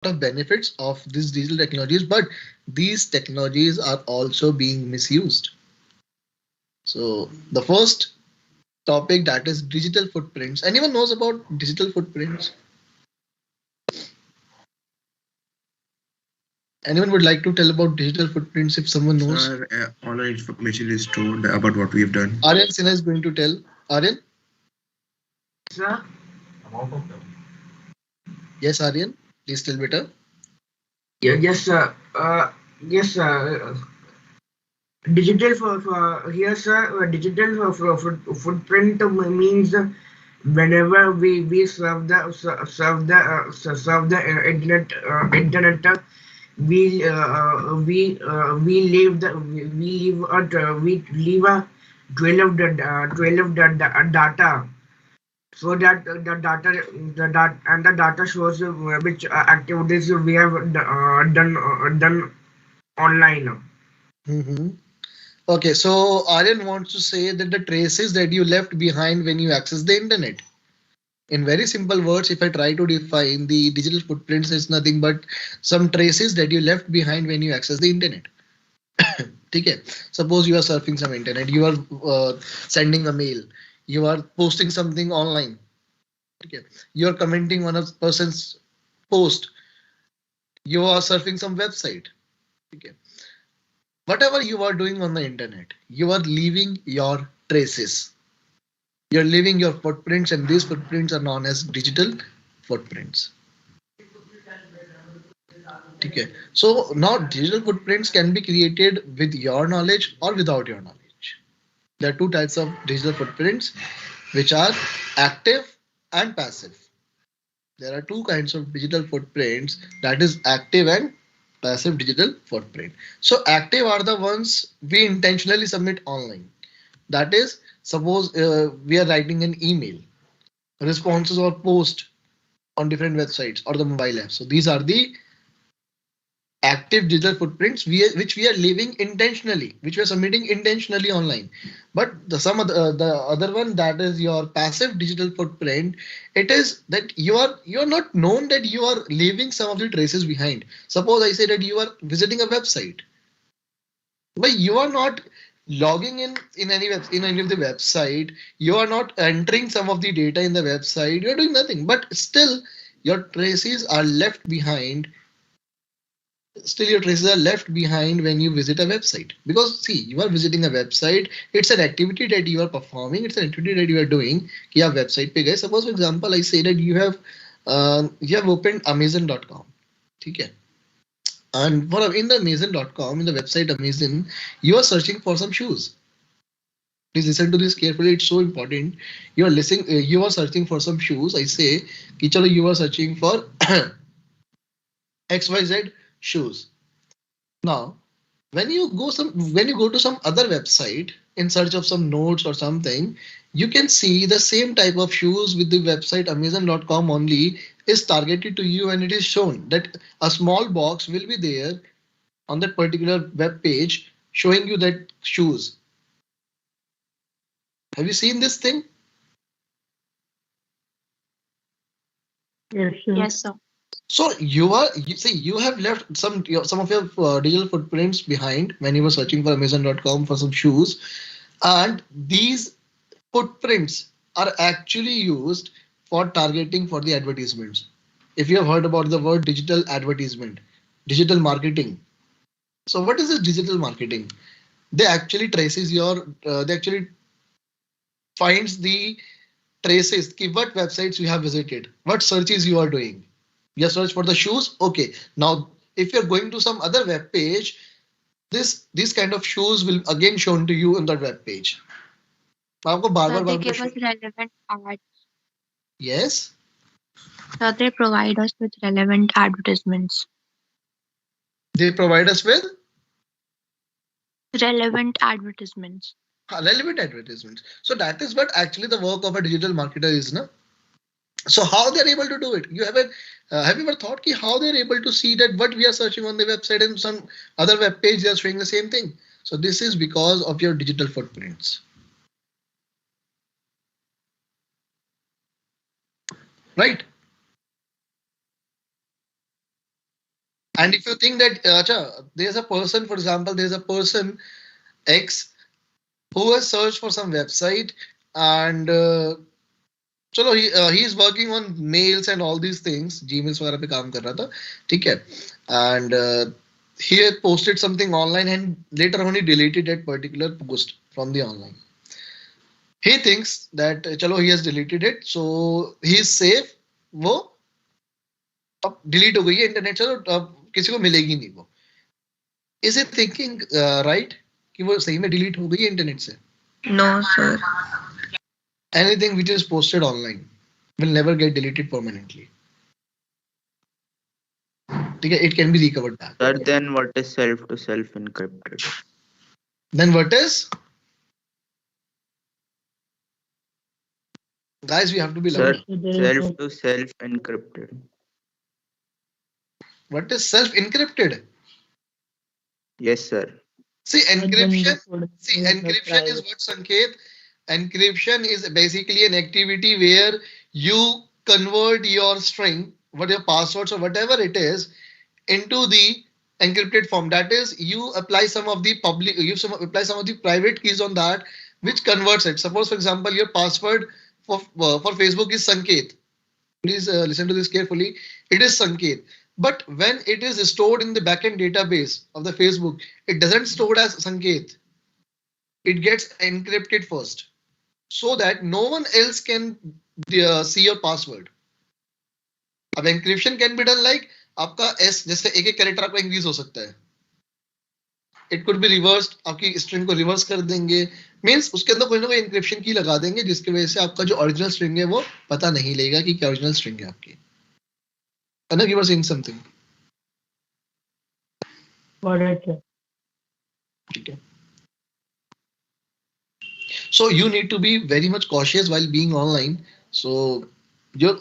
of benefits of these digital technologies, but these technologies are also being misused. So the first topic, that is digital footprints. Anyone knows about digital footprints? Anyone would like to tell about digital footprints if someone knows? Sir, all our information is stored about what we have done. Aryan Sinha is going to tell. Aryan? Sir, Yes, Aryan. Please tell better. yeah, yes, sir. Yes, sir. Digital for here, sir. Digital footprint means whenever we serve the internet, we leave we leave a trail of data, so that the data shows which activities we have done online. Hmm. Okay, so Aryan wants to say that the traces that you left behind when you access the internet. In very simple words, if I try to define the digital footprints, is nothing but some traces that you left behind when you access the internet. Okay, suppose you are surfing some internet, you are sending a mail, you are posting something online. Okay, you are commenting on a person's post, you are surfing some website. Okay, whatever you are doing on the internet, you are leaving your traces. You're leaving your footprints, and these footprints are known as digital footprints. Okay. So now digital footprints can be created with your knowledge or without your knowledge. There are two types of digital footprints, which are active and passive. There are two kinds of digital footprints, that is active and passive digital footprint. So active are the ones we intentionally submit online. That is, suppose we are writing an email, responses or post on different websites or the mobile apps. So these are the active digital footprints which we are leaving intentionally, which we are submitting intentionally online. But the other one, that is your passive digital footprint, it is that you are not known that you are leaving some of the traces behind. Suppose I say that you are visiting a website, but you are not logging in any of the website, you are not entering some of the data in the website, you are doing nothing, but your traces are left behind your traces are left behind when you visit a website. Because see, you are visiting a website, it's an activity that you are performing, it's an activity that you are doing कि आप website पे गए. Suppose for example I say that you have opened amazon.com. ठीक है. And for in the amazon.com, in the website Amazon, you are searching for some shoes. Please listen to this carefully, it's so important. You are searching for some shoes. I say कि चलो you are searching for XYZ shoes. Now, when you go to some other website in search of some notes or something, you can see the same type of shoes with the website amazon.com only is targeted to you, and it is shown that a small box will be there on that particular web page showing you that shoes. Have you seen this thing? Yes, sir. Yes, sir. So you see, you have left some of your digital footprints behind when you were searching for amazon.com for some shoes, and these footprints are actually used for targeting for the advertisements. If you have heard about the word digital advertisement, digital marketing. So what is this digital marketing? They actually traces they actually finds the traces ki what websites you have visited, what searches you are doing. You search for the shoes. Okay. Now if you're going to some other web page, these kind of shoes will again shown to you on that web page. आपको बार So bar they bar give us bar relevant ads. yes. So they provide us with relevant advertisements. They provide us with Relevant advertisements. relevant advertisements. So that is what actually the work of a digital marketer is, no? So how they're able to do it? Have you ever thought ki how they're able to see that what we are searching on the website and some other web page they are showing the same thing? So this is because of your digital footprints, right? And if you think that there's a person, for example, there's a person X who has searched for some website and चलो he is working on mails and all these things, Gmails वगैरह पे काम कर रहा था, ठीक है, and he had posted something online and later on he deleted that particular post from the online. He thinks that चलो he has deleted it, so he is safe, वो अब डिलीट हो गई है इंटरनेट से, तो अब किसी को मिलेगी नहीं वो. Is he thinking right कि वो सही में डिलीट हो गई है इंटरनेट से? No, sir. Anything which is posted online will never get deleted permanently. ठीक है, it can be recovered back. Sir, then what is self to self encrypted? Then what is? Guys, we have to be Sir, louder. self to self encrypted. What is self encrypted? Yes, sir. See, encryption. See, encryption is what, Sanket? Encryption is basically an activity where you convert your string, what your passwords or whatever it is, into the encrypted form. That is, you apply some of the public, apply some of the private keys on that, which converts it. Suppose, for example, your password for Facebook is Sanket. Please listen to this carefully. It is Sanket. But when it is stored in the backend database of the Facebook, it doesn't store as Sanket. It gets encrypted first, so that no one else can see your password. अब encryption can be done like आपका S जैसे एक एक character आपका increase हो सकता है. It could be reversed, आपकी स्ट्रिंग को रिवर्स कर देंगे, मींस उसके अंदर कोई ना कोई एन्क्रिप्शन की लगा देंगे जिसकी वजह से आपका जो ओरिजिनल स्ट्रिंग है वो पता नहीं लगेगा कि क्या ओरिजिनल स्ट्रिंग है आपकी. Anna, you were saying something. Okay. So you need to be very much cautious while being online. So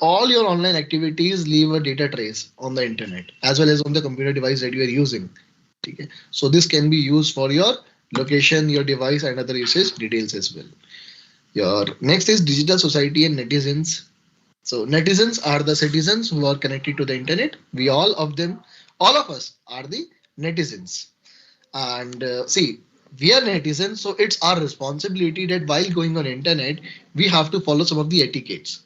all your online activities leave a data trace on the internet as well as on the computer device that you are using. Okay. So this can be used for your location, your device, and other usage details as well. Your next is digital society and netizens. So netizens are the citizens who are connected to the internet. All of us are the netizens. And see, we are netizens, so it's our responsibility that while going on internet, we have to follow some of the etiquettes.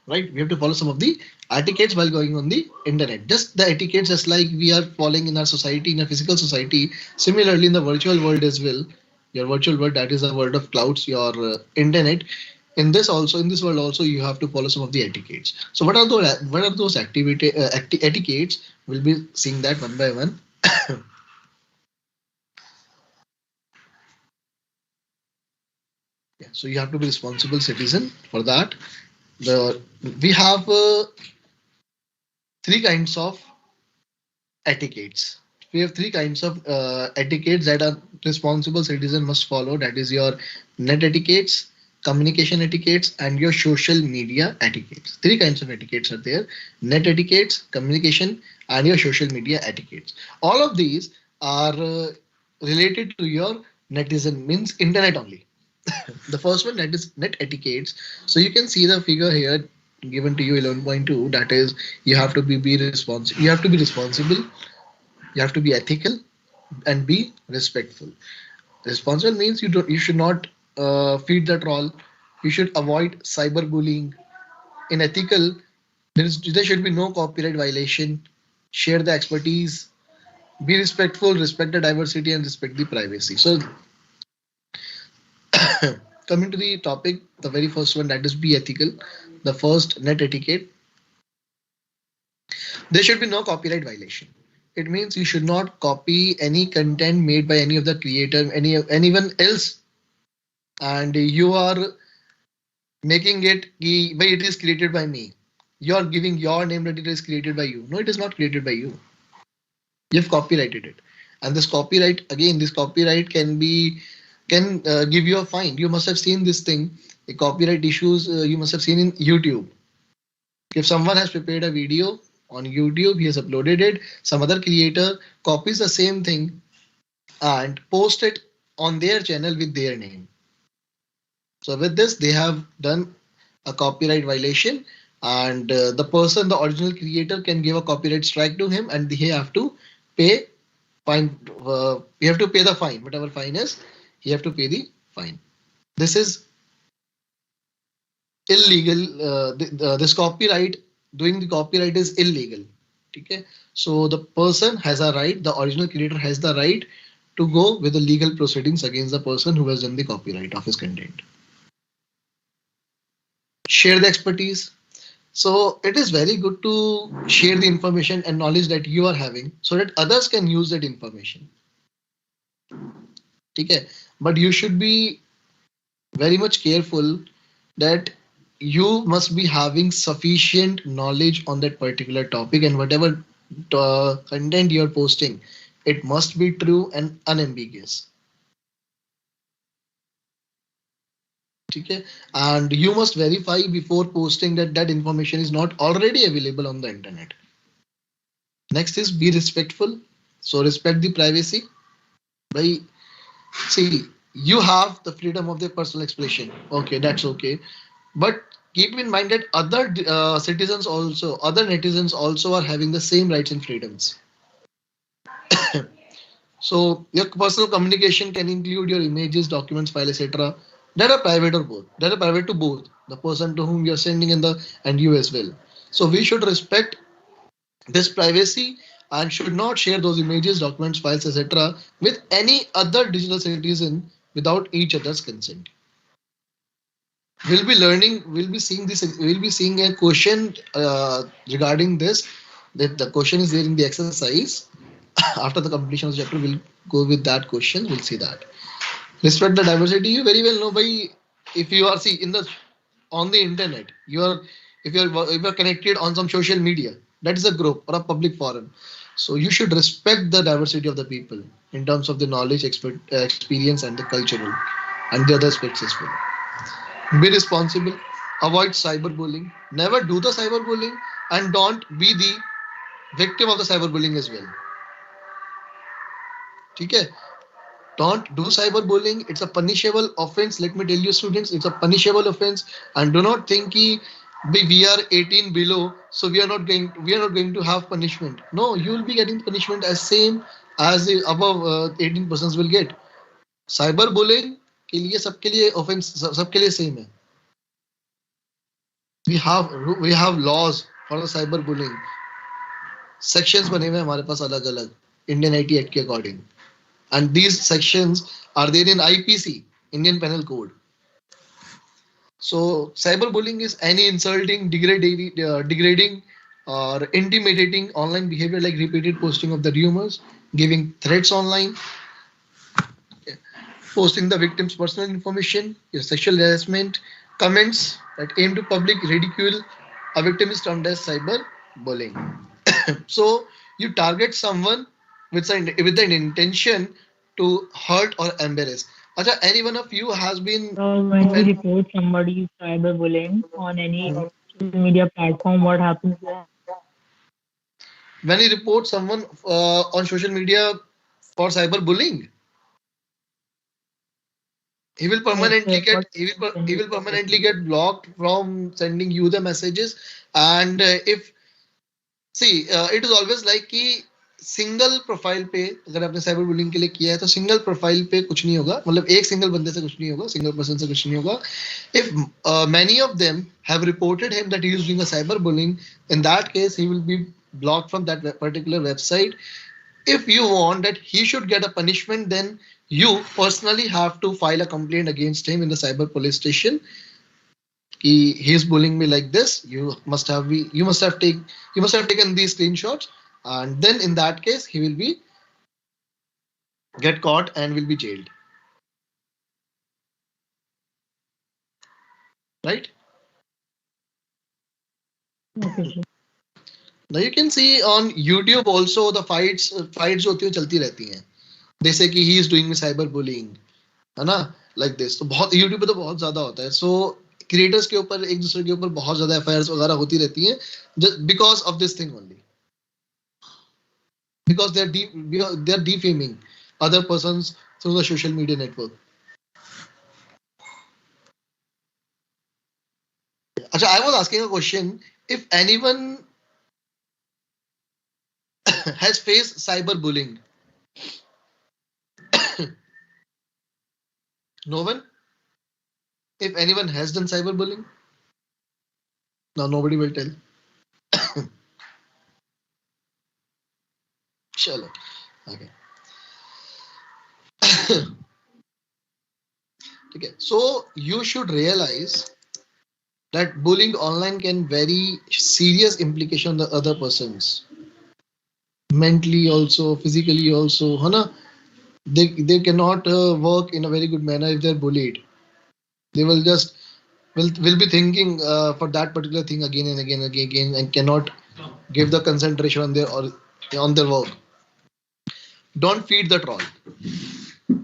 Right? We have to follow some of the etiquettes while going on the internet. Just the etiquettes, just like we are following in our society, in a physical society. Similarly, in the virtual world as well. Your virtual world, that is the world of clouds, your internet. In this world also, you have to follow some of the etiquettes. So what are those etiquettes? We'll be seeing that one by one. Yeah, so you have to be responsible citizen for that. We have three kinds of etiquettes. We have three kinds of etiquettes that a responsible citizen must follow. That is your net etiquettes, communication etiquettes, and your social media etiquettes. Three kinds of etiquettes are there: net etiquettes, communication, and your social media etiquettes. All of these are related to your netizen, means internet only. The first one, that is net etiquettes. So you can see the figure here given to you 11.2. That is, you have to be responsible. You have to be responsible. You have to be ethical and be respectful. Responsible means you should not feed the troll. You should avoid cyberbullying. In ethical, there should be no copyright violation. Share the expertise. Be respectful. Respect the diversity and respect the privacy. So coming to the topic, the very first one, that is be ethical. The first, net etiquette. There should be no copyright violation. It means you should not copy any content made by any of the creator, anyone else, and you are making it, but it is created by me. You are giving your name that it is created by you. No, it is not created by you. You've copyrighted it, and this copyright can give you a fine. You must have seen this thing. The copyright issues you must have seen in YouTube. If someone has prepared a video on YouTube, he has uploaded it, some other creator copies the same thing and post it on their channel with their name. So with this, they have done a copyright violation, and the person, the original creator, can give a copyright strike to him, and he have to pay fine. You have to pay the fine, whatever fine is. You have to pay the fine. This is illegal. This copyright, doing the copyright is illegal. Okay, so the person has a right. The original creator has the right to go with the legal proceedings against the person who has done the copyright of his content. Share the expertise. So it is very good to share the information and knowledge that you are having so that others can use that information. Okay, but you should be very much careful that you must be having sufficient knowledge on that particular topic, and whatever content you're posting, it must be true and unambiguous. Okay, and you must verify before posting that that information is not already available on the internet. Next is be respectful. So respect the privacy. By see, you have the freedom of the personal expression. Okay, that's okay. But keep in mind that other citizens also, other netizens also are having the same rights and freedoms. So your personal communication can include your images, documents, files, etc. That are private or both. That are private to both the person to whom you are sending and you as well. So we should respect this privacy and should not share those images, documents, files, etc. with any other digital citizen without each other's consent. We'll be seeing this, we'll be seeing a question regarding this. That the question is there in the exercise. After the completion of the chapter, we'll go with that question. We'll see that. Respect the diversity. You very well know by if you are see in the on the internet, you are if you're connected on some social media, that is a group or a public forum. So you should respect the diversity of the people in terms of the knowledge, experience, and the cultural and the other aspects as well. Be responsible. Avoid cyberbullying. Never do the cyberbullying, and don't be the victim of the cyberbullying as well. Okay? Don't do cyberbullying. It's a punishable offense. Let me tell you, students, it's a punishable offense. And do not think we are 18 below, so we are not going to have punishment. No, you will be getting punishment as same as the above 18 persons will get. Cyberbullying के लिए सबके लिए offense सबके लिए same है. We have we have laws for the cyberbullying. Sections बने हुए हैं हमारे पास अलग अलग Indian IT Act के according. And these sections are there in IPC, Indian Penal Code. So cyberbullying is any insulting, degrading or intimidating online behavior like repeated posting of the rumors, giving threats online, posting the victim's personal information, your sexual harassment, comments that aim to public ridicule a victim is termed as cyberbullying. So you target someone with an intention to hurt or embarrass. Acha, any one of you has been When we report somebody cyberbullying on any social media platform, what happens there? when you report someone on social media for cyberbullying, he will permanently get he will permanently get blocked from sending you the messages. And if see it is always like कि single profile पे अगर आपने cyber bullying के लिए किया है तो single profile पे कुछ नहीं होगा, मतलब एक सिंगल बंदे से कुछ नहीं होगा, सिंगल पर्सन से कुछ नहीं होगा. If many of them have reported him that he is doing a cyber bullying, in that case he will be blocked from that particular website. If you want that he should get a punishment, then you personally have to file a complaint against him in the cyber police station. He is bullying me like this. You must have taken these screenshots, and then in that case he will be get caught and will be jailed. Right? Okay. Now you can see on YouTube also the fights जो होती हैं चलती रहती हैं. जैसे कि he is doing cyber bullying, है ना, like this. तो बहुत YouTube पे तो बहुत ज्यादा होता है. So क्रिएटर्स के ऊपर एक दूसरे के ऊपर बहुत ज्यादा FIRs वगैरह होती रहती हैं just because of this thing only. Because they are defaming other persons through the social media network. Acha, I was asking a question. If anyone has faced cyberbullying, no one. If anyone has done cyberbullying, now nobody will tell. Chalo. Okay. Okay. So you should realize that bullying online can very serious implication on the other persons, mentally also, physically also. Hana? They cannot work in a very good manner if they're bullied. They will just will be thinking for that particular thing again and again and again and cannot give the concentration on their or on their work. Don't feed the troll.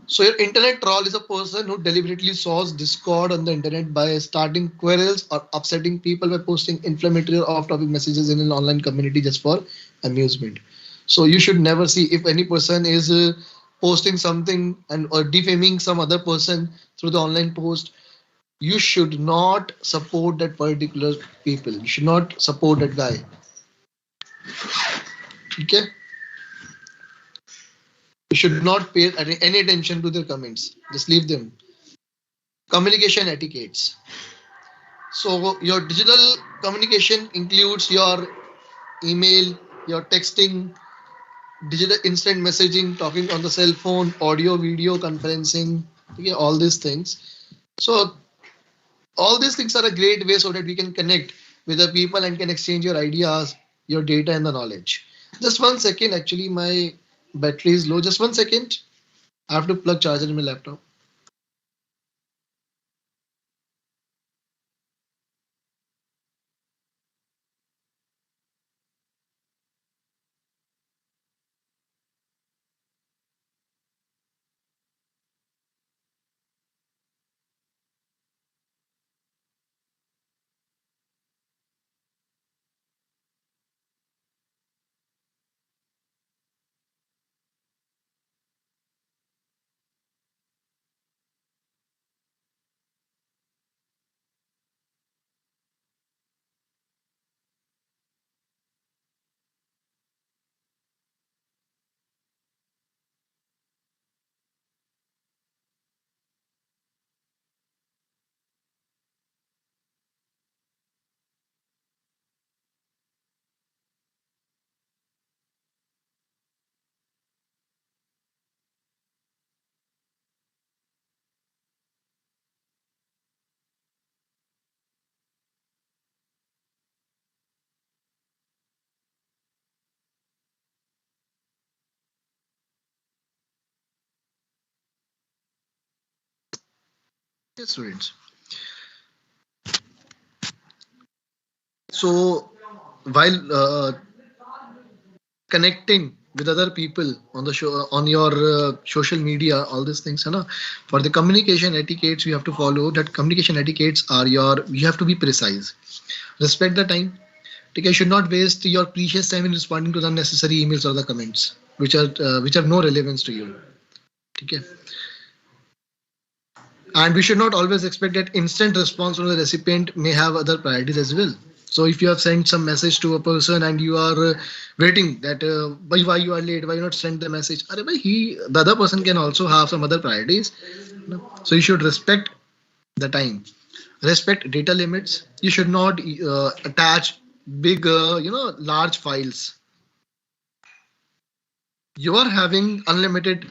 So your internet troll is a person who deliberately sows discord on the internet by starting quarrels or upsetting people by posting inflammatory or off-topic messages in an online community just for amusement. So you should never see if any person is posting something and or defaming some other person through the online post. You should not support that particular people. You should not support that guy. Okay. You should not pay any attention to their comments. Just leave them. Communication etiquettes. So your digital communication includes your email, your texting, digital instant messaging, talking on the cell phone, audio, video conferencing, okay, all these things. So all these things are a great way so that we can connect with the people and can exchange your ideas, your data and the knowledge. Just 1 second, actually my battery is low. Just 1 second. I have to plug charger in my laptop. Yes, students. So while connecting with other people on the show on your social media, all these things, you know, for the communication etiquettes you have to follow. That communication etiquettes are your you have to be precise, respect the time. Okay, you should not waste your precious time in responding to the unnecessary emails or the comments which have no relevance to you. Okay, and we should not always expect that instant response from the recipient may have other priorities as well. So if you have sent some message to a person and you are waiting that why you are late, why you not send the message, the other person can also have some other priorities. So you should respect the time, respect data limits. You should not attach big large files. You are having unlimited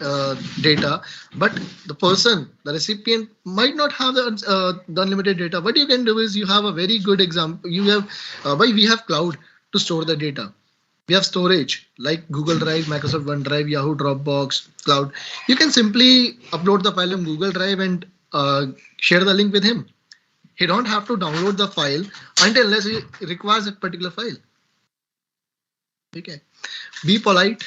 data, but the recipient might not have the unlimited data. What you can do is you have a very good example. You have we have cloud to store the data. We have storage like Google Drive, Microsoft OneDrive, Yahoo Dropbox, cloud. You can simply upload the file in Google Drive and share the link with him. He don't have to download the file until unless he requires that particular file. Okay. Be polite.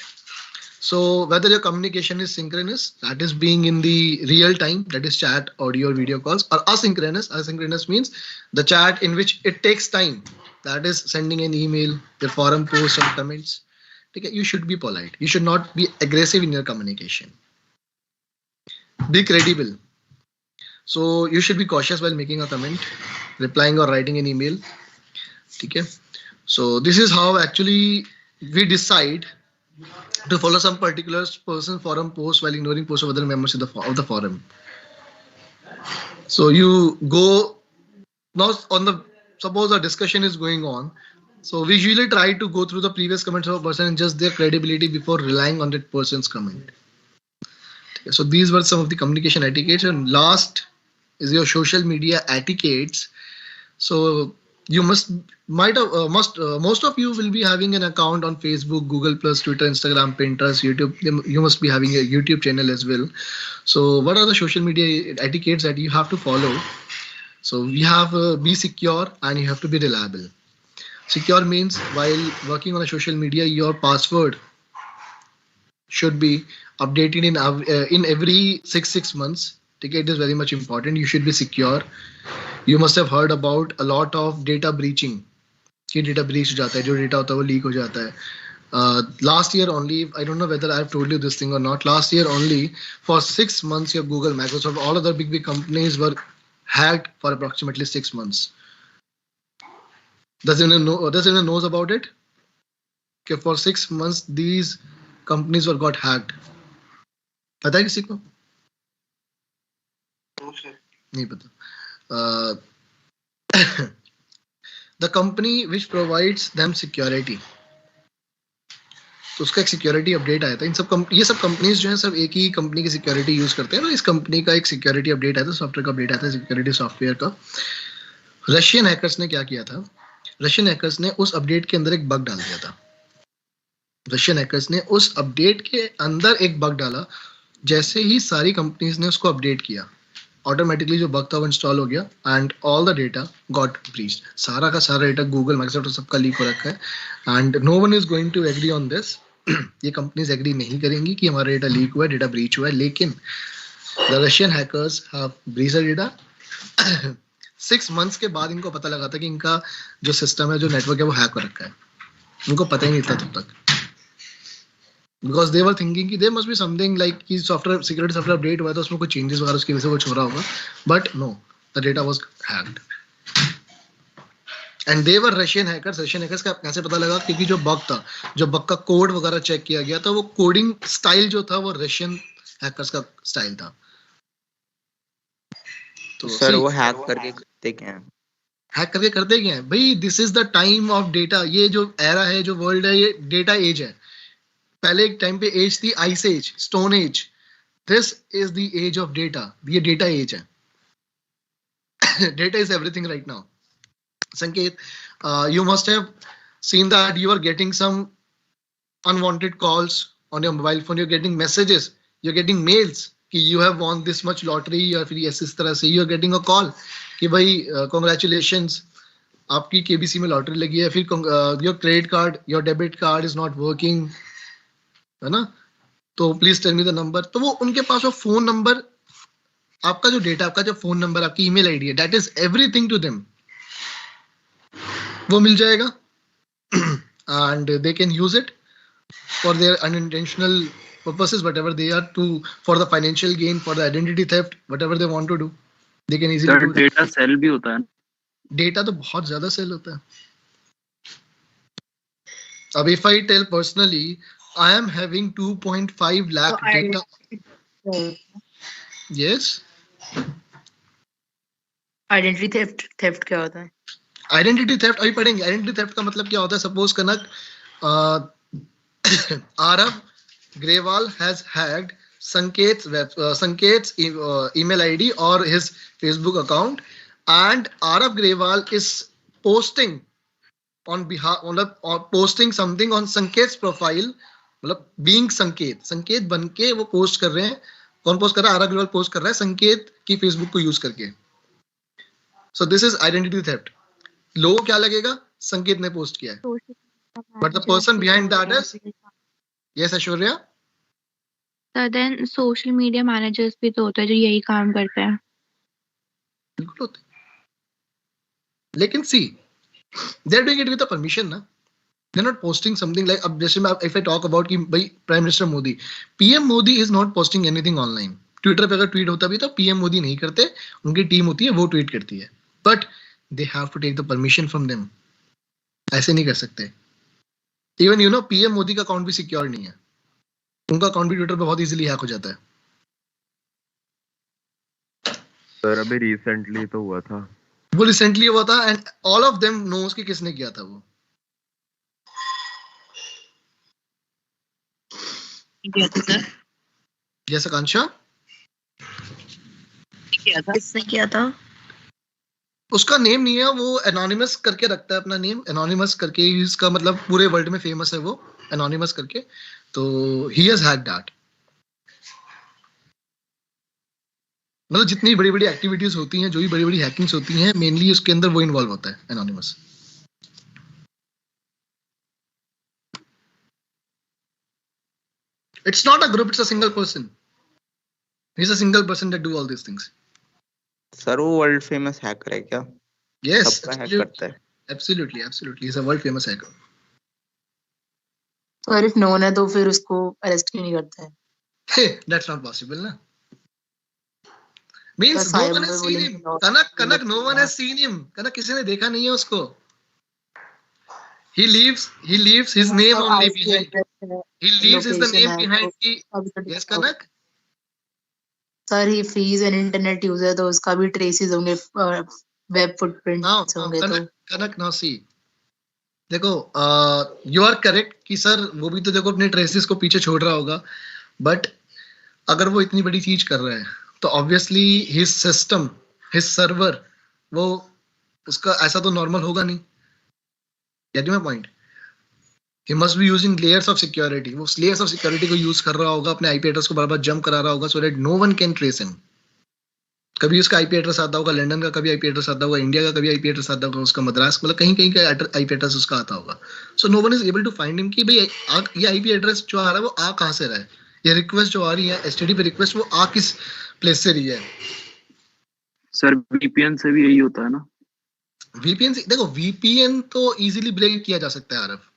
So whether your communication is synchronous, that is being in the real time, that is chat, audio, or video calls, or asynchronous. Asynchronous means the chat in which it takes time, that is sending an email, the forum posts or comments. Okay, you should be polite. You should not be aggressive in your communication. Be credible. So you should be cautious while making a comment, replying or writing an email. Okay. So this is how actually we decide to follow some particular person forum post while ignoring posts of other members of the forum. So you go now on the, suppose a discussion is going on. So we usually try to go through the previous comments of a person and just their credibility before relying on that person's comment. So these were some of the communication etiquettes, and last is your social media etiquettes. So you most of you will be having an account on Facebook, Google Plus, Twitter, Instagram, Pinterest, YouTube. You must be having a YouTube channel as well. So what are the social media etiquettes that you have to follow? So we have be secure and you have to be reliable. Secure means while working on a social media, your password should be updated in every six months. It is very much important. You should be secure. You must have heard about a lot of data breaching. कि data breach हो जाता है, जो data होता है वो leak हो जाता है. Last year only, I don't know whether I've told you this thing or not. Last year only, for 6 months, your Google, Microsoft, all other big companies were hacked for approximately 6 months. Does anyone knows about it? Okay, for 6 months, these companies were got hacked. पता है किसी को? नहीं पता. The company which provides them security. तो उसका एक security update आया था. ये सब कंपनीज जो हैं सब एक ही कंपनी की सिक्योरिटी यूज करते हैं. तो इस कंपनी का एक सिक्योरिटी अपडेट आया था, सॉफ्टवेयर का अपडेट आया था, सिक्योरिटी सॉफ्टवेयर का. रशियन हैकर्स ने क्या किया था? रशियन हैकर्स ने उस अपडेट के अंदर एक बग डाल दिया था. रशियन हैकर्स ने उस अपडेट के अंदर एक बग डाला. जैसे ही सारी कंपनीज ने उसको अपडेट किया, ऑटोमेटिकली जो बग था वो इंस्टॉल हो गया and all the data got breached. सारा का सारा डेटा गूगल, माइक्रोसॉफ्ट सबका लीक हो रखा है and no one is going to agree on this. ये कंपनीज एग्री नहीं करेंगी कि हमारा डेटा लीक हुआ है, डेटा ब्रीच हुआ है, लेकिन the Russian hackers have breached data. 6 months के बाद इनको पता लगा था कि इनका जो सिस्टम है, जो नेटवर्क है, वो हैक हो रखा है. उनको पता ही नहीं था तब तक, because they were thinking कि there must be something like कि सॉफ्टवेयर सिक्योरिटी सॉफ्टवेयर अपडेट हुआ है तो उसमें कुछ चेंजेस वगैरह उसकी वजह से कुछ हो रहा होगा. But no, the data was hacked and they were Russian hackers. Russian hackers का कैसे पता लगा? क्योंकि जो बग था, जो बग का कोड वगैरह चेक किया गया था, वो कोडिंग स्टाइल जो था वो रशियन हैकर्स का स्टाइल था. तो सर वो हैक करके करते क्या है? हैक करके करते क्या है भाई? This is the time of data. ये जो एरा है, जो वर्ल्ड है, ये डेटा एज है. पहले एक टाइम पे एज थी ice age, stone age. This is the age of data. ये डेटा एज है. Data is everything right now. Sanket, you must have seen that you are getting some unwanted calls on your mobile phone. You're getting messages, you're getting mails कि you have won this much lottery, या फिर इस तरह से you're getting a call कि भाई congratulations, आपकी KBC में लॉटरी लगी है. फिर your credit card, your debit card is not working, है ना? तो please tell me the number. तो वो उनके पास वो फोन नंबर, आपका जो डेटा, आपका जो फोन नंबर, आपकी ईमेल आईडी है, that is everything to them. वो मिल जाएगा and they can use it for their unintentional purposes, whatever they are, to for the financial gain, for the identity theft, whatever they want to do, they can easily do. Data sale भी होता है. Data तो बहुत ज्यादा cell होता है. अब if I tell personally, I am having 2.5 lakh data. Yes. Identity theft क्या होता है? आइडेंटिटी थेफ्ट अभी पढ़ेंगे. आइडेंटिटी थेफ्ट का मतलब क्या होता है? Suppose Kanak Aarav Grewal has hacked Sanket's email ID or his Facebook account, and Arav Grewal is posting on behalf or posting something on Sanket's profile, मतलब being संकेत बन के वो पोस्ट कर रहे हैं. कौन पोस्ट कर रहा है? आरव ग्रेवाल पोस्ट कर रहा है संकेत की फेसबुक को यूज करके. So this is identity theft. लोगों क्या लगेगा? संकेत ने पोस्ट किया है, but the person behind that is, yes Aishwarya. तो देन सोशल मीडिया मैनेजर्स भी तो होते हैं जो यही काम करते हैं. बिल्कुल होते हैं, लेकिन see they are doing it with the permission ना. They are not posting something like, अब जैसे मैं इफ आई टॉक अबाउट कि भाई prime minister Modi, PM Modi is not posting anything online. Twitter पे अगर ट्वीट होता भी तो पीएम मोदी नहीं करते, उनकी टीम होती है वो ट्वीट करती है, but they have to take the permission from them, ऐसे नहीं कर सकते। Even you know PM Modi का अकाउंट भी सिक्योर नहीं है, उनका अकाउंट भी ट्विटर पे बहुत इजीली हैक हो जाता है। सर अभी रिसेंटली तो हुआ था, वो रिसेंटली हुआ था and all of them knows कि किसने किया था वो। सर यस आकांक्षा, किसने किया था? उसका नेम नहीं है, वो एनोनिमस करके रखता है अपना नेम, एनोनिमस करके, इसका मतलब पूरे वर्ल्ड में फेमस है वो एनोनिमस करके, तो ही हैज हैक्ड दैट। मतलब जितनी बड़ी बड़ी एक्टिविटीज होती हैं, जो भी बड़ी बड़ी हैकिंग्स होती हैं, मेनली उसके अंदर वो इन्वॉल्व होता है, Anonymous. It's not a group, it's a single person, he is a single person that do all this things. Sir वो वर्ल्ड फेमस हैकर है क्या? यस, सबका हैक करता है। Absolutely absolutely, he is a world famous hacker. तो if known है तो फिर उसको अरेस्ट क्यों नहीं करते हैं? दैट्स नॉट पॉसिबल ना, मींस तो no one cyber has seen bullying him, law- Kanak no one has seen him, Kanak किसी ने देखा नहीं है उसको। he leaves his name तो only IP behind, address है, he leaves his the location name है, behind तो ki, अभी तो yes देखो। कनक। सर ही फीस एंड इंटरनेट यूजर तो उसका भी ट्रेसेस होंगे, वेब फुटप्रिंट्स होंगे तो। कनक नाउ सी, देखो यू आर करेक्ट कि सर वो भी तो देखो अपने ट्रेसेस को पीछे छोड़ रहा होगा, बट अगर वो इतनी बड़ी चीज कर रहा है तो obviously his system, his server, वो उसका ऐसा तो नॉर्मल होगा नहीं। Gate my point? he must be using layers of security, वो layers of security को यूज कर रहा होगा, अपने आईपी एड्रेस को बार-बार जंप करा रहा होगा so that no one can trace him। कभी उसका आईपी एड्रेस आता होगा लंदन का, कभी आईपी एड्रेस आता होगा इंडिया का, कभी आईपी एड्रेस आता होगा उसका मद्रास, मतलब कहीं कहीं का आईपी एड्रेस उसका आता होगा। So no one is able to find him कि भाई ये आईपी एड्रेस जो आ रहा है वो आ कहां से रहा है, ये रिक्वेस्ट जो आ रही है एसटीडी पे रिक्वेस्ट, वो आ किस प्लेस से रही है। सर वीपीएन से भी यही होता है ना? वीपीएन से देखो, वीपीएन तो इजीली ब्रेक किया जा सकता है आरफ।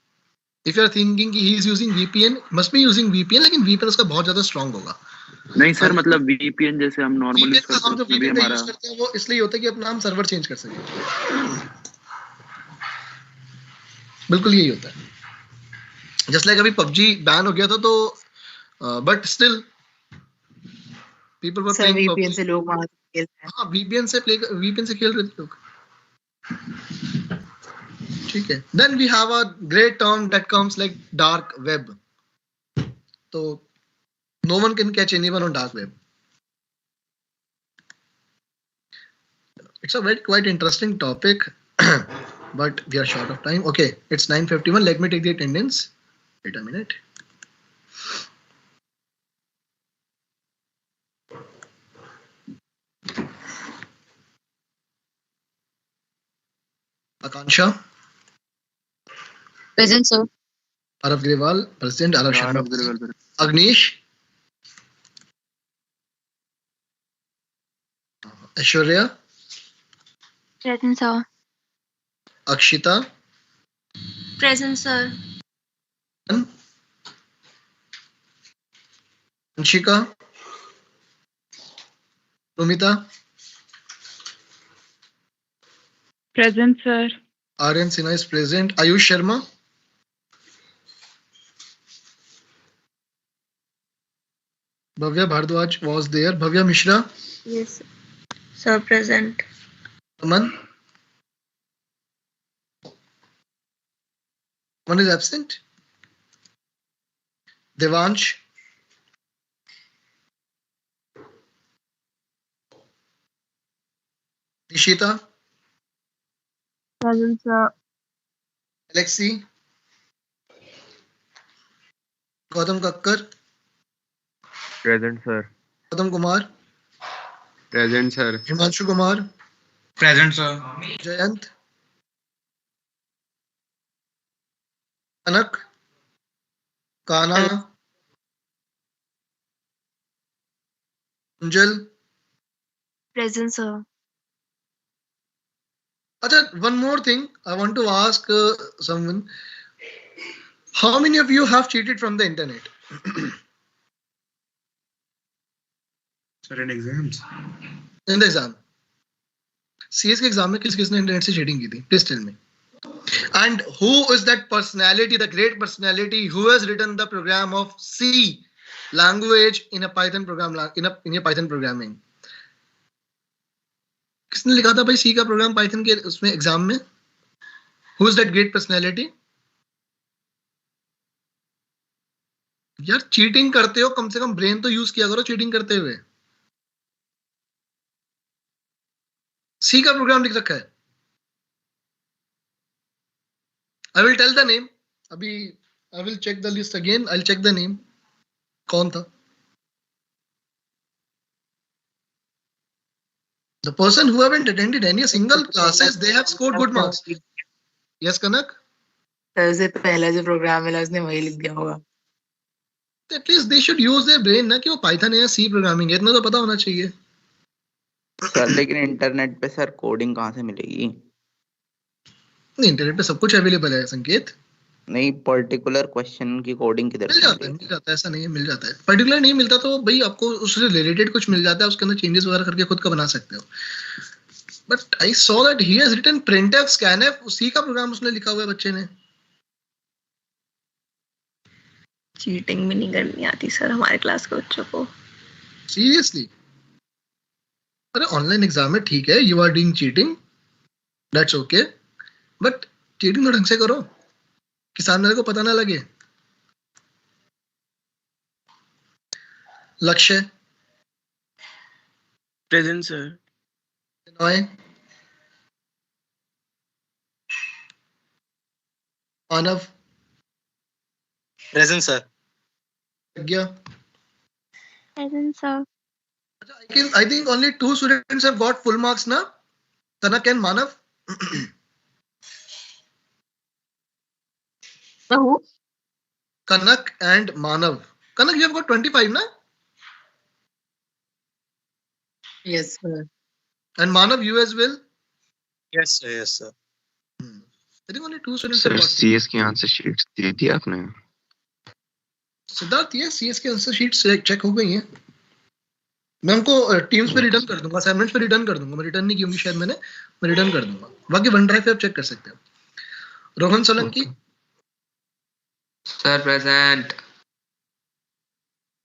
इफ यू आर थिंकिंग कि he is using VPN, must be using VPN, लेकिन वीपीएन उसका बहुत ज्यादा स्ट्रांग होगा। नहीं सर, मतलब वीपीएन जैसे हम नॉर्मल यूज करते हैं हम जो उसमें भी वीपीएन का हमारा यूज करते हैं वो इसलिए होता है कि अपना हम सर्वर चेंज कर सकें, बिल्कुल यही होता है। जस्ट लाइक अभी पबजी बैन हो गया था तो but still people were sir playing VPN PUBG. से लोग वहां खेलते हैं। हाँ, वीपीएन से खेल रहे थे लोग, ठीक है। Then we have a great term that comes like dark web, तो no one can catch anyone on dark web. It's a very quite interesting topic, but we are short of time. Okay, it's 9:51. Let me take the attendance. Wait a minute. Akansha, Present sir. Arav Grewal, President, Arav Sharma, Arav Grewal, sir. Agnish, Aishwarya, Present, sir. Akshita, Present, sir. Anshika, Rumita, Present, sir. Aryan Sinha is present. Ayush Sharma, Bhavya Bhardwaj was there. Bhavya Mishra, Yes, sir. Present. Aman. One is absent. Devansh, Nishita, Present, sir. Alexi, Gautam Kakkar, present sir. Gautam Kumar, present sir. Himanshu Kumar, Present, sir. Jayant, Kanak, Kana, Kunjal. Present, sir. Acha, one more thing I want to ask someone. How many of you have cheated from the internet? Sir, in exams. In the exam. CS के exam में किसने internet से cheating की थी? Please tell me. And who is that personality, the great personality who has written the program of C language in a Python program, in a Python programming? किसने लिखा था भाई C का प्रोग्राम Python के उसमें exam में? Who is that great personality? यार cheating करते हो, कम से कम ब्रेन तो यूज किया करो चीटिंग करते हुए. सी का प्रोग्राम लिख रखा है. I will tell the name. अभी I will check the list again. I'll check the name. कौन था? The person who haven't attended any single classes, they have scored good marks. Yes, Kanak? सबसे पहला जो programme है उसने वही लिख दिया होगा. At least they should use their brain ना कि वो Python है या C programming है, इतना तो पता होना चाहिए. सर लेकिन इंटरनेट पे सर कोडिंग कहाँ से मिलेगी? नहीं, इंटरनेट पे सब कुछ अवेलेबल है संकेत. नहीं, पर्टिकुलर क्वेश्चन की कोडिंग किधर मिल से जाता है, मिलेगी? मिल जाता है, ऐसा नहीं है, मिल जाता है. पर्टिकुलर नहीं मिलता तो भाई आपको उससे रिलेटेड कुछ मिल जाता है, उसके अंदर चेंजेस वगैरह करके खुद का बना सकते हो. But I saw that he has written printf scanf, उसी का प्रोग्राम उसने लिखा हुआ है बच्चे ने. चीटिंग भी नहीं करनी आती सर हमारे क्लास के बच्चों को. सीरियसली? अरे ऑनलाइन एग्जाम में ठीक है, you are doing cheating, that's okay, but cheating तो ढंग से करो कि सामने वाले को पता ना लगे. Lakshya. Present sir. Noy. Manav. Present sir. Pragya. Present, sir. I think only 2 students have got full marks now. Tanak and Manav. Who? Kanak and Manav. Kanak, you have got 25 na? Yes, sir. And Manav, you as well? Yes, sir. Yes, sir. I think only 2 students sir have got. CS की answer sheets दे दी आपने? सिद्धार्थ, ये CS के answer sheets check हो गई हैं. मैं उनको teams पे रिटर्न कर दूंगा, असाइनमेंट्स पे रिटर्न कर दूंगा. मैं रिटर्न नहीं की होंगी शायद, मैं रिटर्न कर दूंगा. बाकी वन ड्राइव पे आप चेक कर सकते हो. रोहन सोलंकी. Sir present.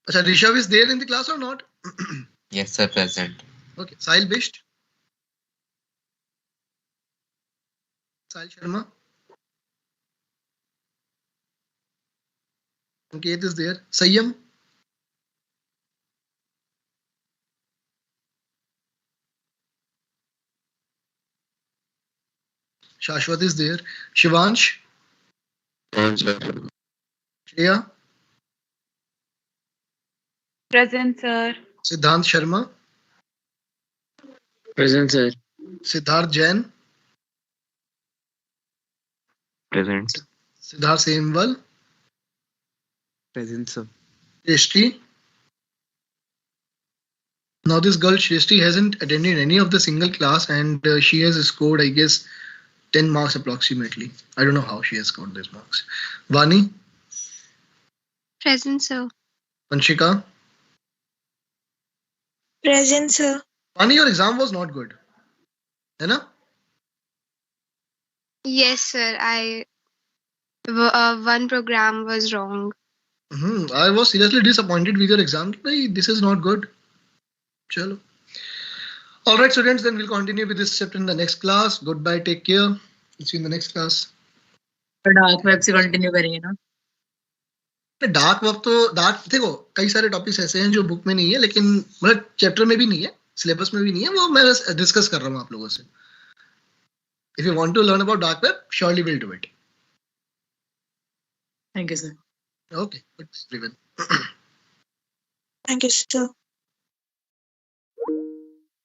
अच्छा, Rishabh is there in the class or not? Yes sir present. Okay. Sahil Bisht. Sahil Sharma. Sanket is there. Sayyam. Shashwat is there. Shivansh. Shreya. Present, sir. Siddhant Sharma. Present sir. Siddharth Jain. Present. Siddharth Semwal. Present sir. Shrishti. Now this girl Shrishti hasn't attended any of the single class and she has scored, I guess, 10 marks approximately. I don't know how she has scored these marks. Vani. Present, sir. Vanshika. Present, sir. Vani, your exam was not good. है ना? Yes, sir. One program was wrong. I was seriously disappointed with your exam. This is not good. Chalo. All right, students, then we'll continue with this chapter in the next class. Goodbye, take care. See you in the next class. Dark web से continue करेंगे ना? Dark web तो देखो कई सारे topics ऐसे हैं जो बुक में नहीं है, लेकिन मतलब चैप्टर में भी नहीं है, सिलेबस में भी नहीं है, वो मैं बस डिस्कस कर रहा हूँ आप लोगों से. If you want to learn about dark web, surely we'll do it. Thank you, sir. Okay, good, everyone. Thank you, sir.